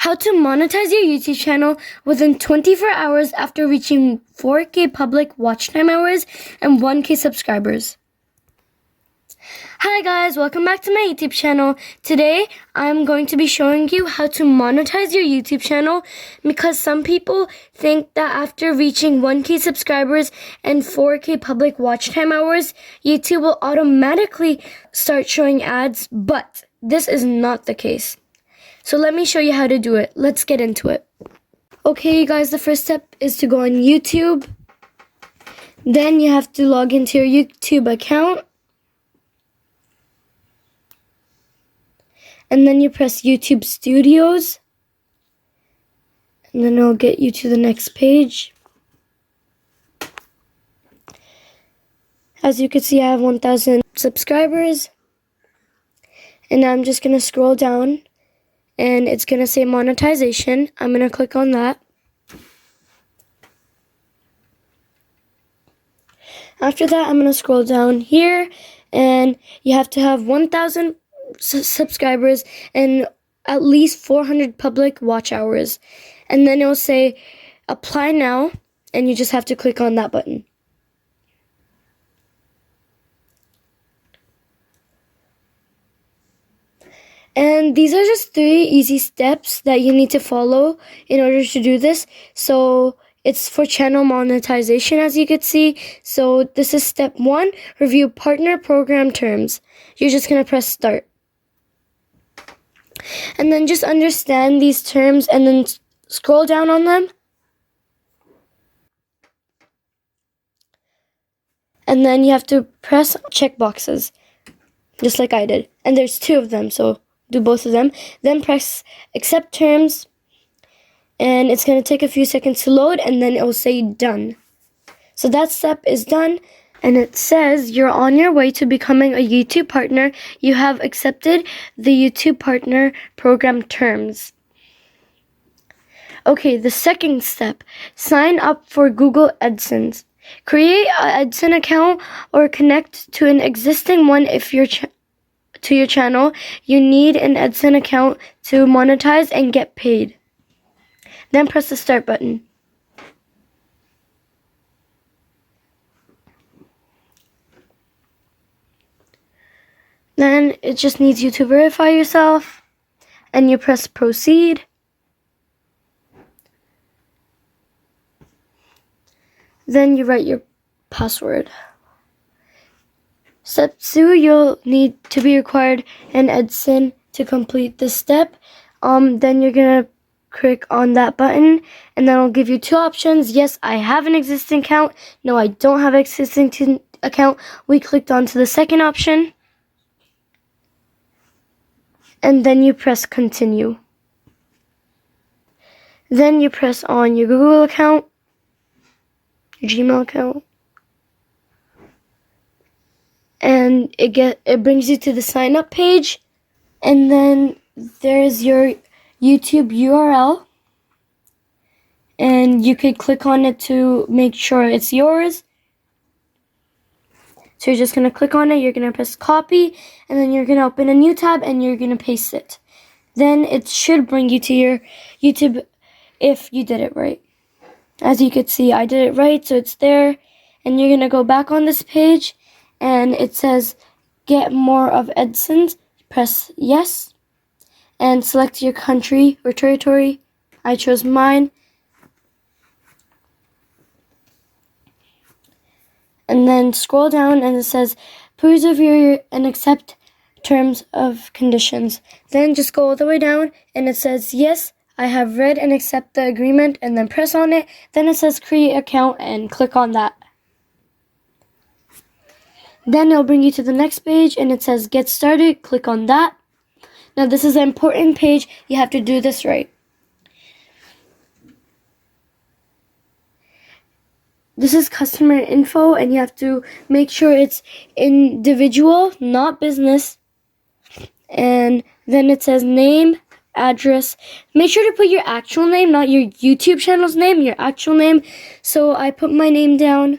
How to monetize your YouTube channel within 24 hours after reaching 4K public watch time hours and 1K subscribers. Hi guys, welcome back to my YouTube channel. Today, I'm going to be showing you how to monetize your YouTube channel because some people think that after reaching 1K subscribers and 4K public watch time hours, YouTube will automatically start showing ads, but this is not the case. So let me show you how to do it. Let's get into it. Okay, guys, the first step is to go on YouTube. Then you have to log into your YouTube account. And then you press YouTube Studios. And then it'll get you to the next page. As you can see, I have 1,000 subscribers. And I'm just going to scroll down. And it's going to say Monetization. I'm going to click on that. After that, I'm going to scroll down here. And you have to have 1,000 subscribers and at least 400 public watch hours. And then it will say Apply Now. And you just have to click on that button. And these are just 3 easy steps that you need to follow in order to do this. So it's for channel monetization, as you can see. So this is step 1, review partner program terms. You're just going to press start. And then just understand these terms and then scroll down on them. And then you have to press checkboxes, just like I did. And there's 2 of them, so do both of them. Then press accept terms, and it's going to take a few seconds to load, and then it will say done. So that step is done, and it says you're on your way to becoming a YouTube partner. You have accepted the YouTube partner program terms. Okay, the second step, sign up for Google Adsense. Create an Adsense account or connect to an existing one if you're to your channel. You need an Adsense account to monetize and get paid. Then press the start button. Then it just needs you to verify yourself, and you press proceed. Then you write your password. Step 2, you'll need to be required an Adsense to complete this step. Then you're going to click on that button, and then it'll give you 2 options. Yes, I have an existing account. No, I don't have an existing account. We clicked onto the second option. And then you press continue. Then you press on your Google account, your Gmail account. And it brings you to the sign up page, and then there's your YouTube URL, and you could click on it to make sure it's yours. So you're just going to click on it, you're going to press copy, and then you're going to open a new tab and you're going to paste it. Then it should bring you to your YouTube if you did it right. As you can see, I did it right, so it's there. And you're going to go back on this page, and it says get more of Adsense. Press yes and select your country or territory. I chose mine. And then scroll down, and it says please review and accept terms of conditions. Then just go all the way down, and it says yes, I have read and accept the agreement, and then press on it. Then it says create account, and click on that. Then it'll bring you to the next page, and it says get started. Click on that. Now this is an important page. You have to do this right. This is customer info, and you have to make sure it's individual, not business. And then it says name, address. Make sure to put your actual name, not your YouTube channel's name, your actual name. So I put my name down.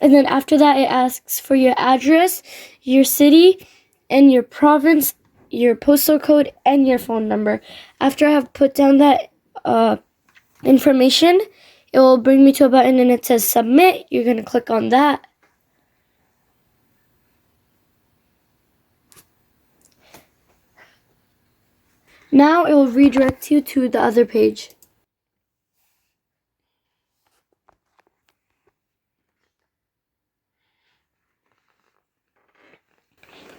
And then after that, it asks for your address, your city, and your province, your postal code, and your phone number. After I have put down that information, it will bring me to a button and it says submit. You're going to click on that. Now it will redirect you to the other page.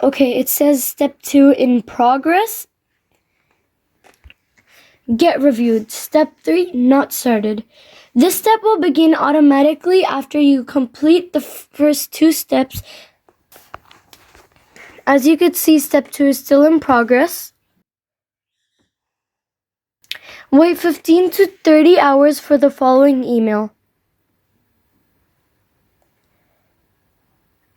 Okay, it says step 2 in progress. Get reviewed. Step 3, not started. This step will begin automatically after you complete the first 2 steps. As you could see, step 2 is still in progress. Wait 15 to 30 hours for the following email.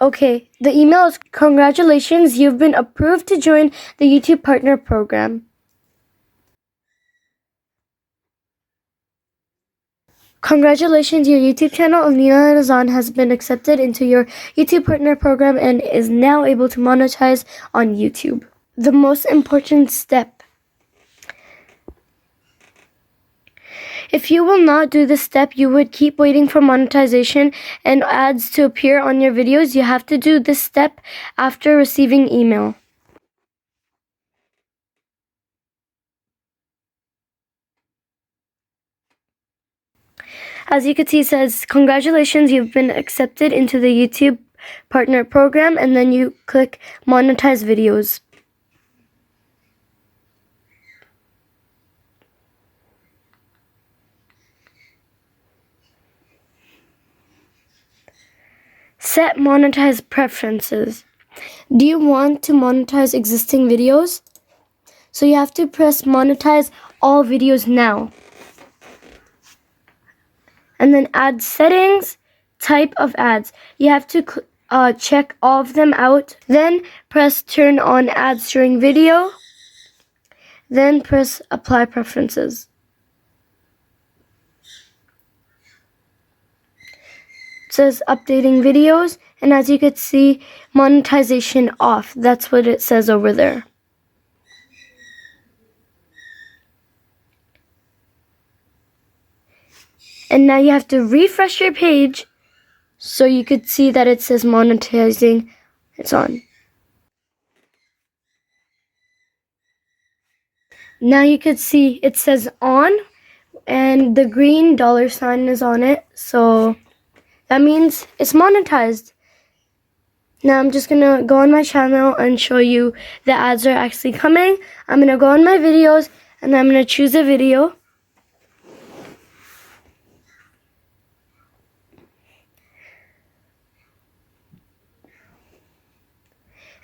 Okay, the email is, congratulations, you've been approved to join the YouTube Partner Program. Congratulations, your YouTube channel, Alina Razan, has been accepted into your YouTube Partner Program and is now able to monetize on YouTube. The most important step. If you will not do this step, you would keep waiting for monetization and ads to appear on your videos. You have to do this step after receiving email. As you can see, it says, congratulations, you've been accepted into the YouTube Partner Program, and then you click Monetize Videos. Set Monetize Preferences. Do you want to monetize existing videos? So you have to press Monetize All Videos Now. And then add settings, type of ads. You have to check all of them out. Then press turn on ads during video. Then press apply preferences. It says updating videos, and as you can see, monetization off. That's what it says over there. And now you have to refresh your page so you could see that it says monetizing. It's on. Now you could see it says on, and the green $sign is on it. So that means it's monetized. Now I'm just going to go on my channel and show you the ads are actually coming. I'm going to go on my videos and I'm going to choose a video.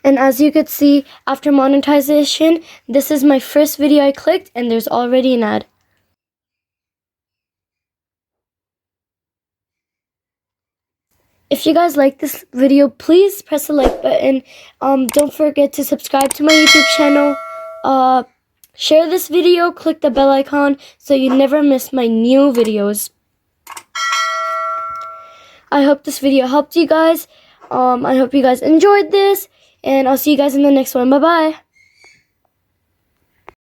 And as you could see, after monetization, this is my first video I clicked and there's already an ad. If you guys like this video, please press the like button. Don't forget to subscribe to my YouTube channel. Share this video, click the bell icon so you never miss my new videos. I hope this video helped you guys. I hope you guys enjoyed this, and I'll see you guys in the next one. Bye-bye.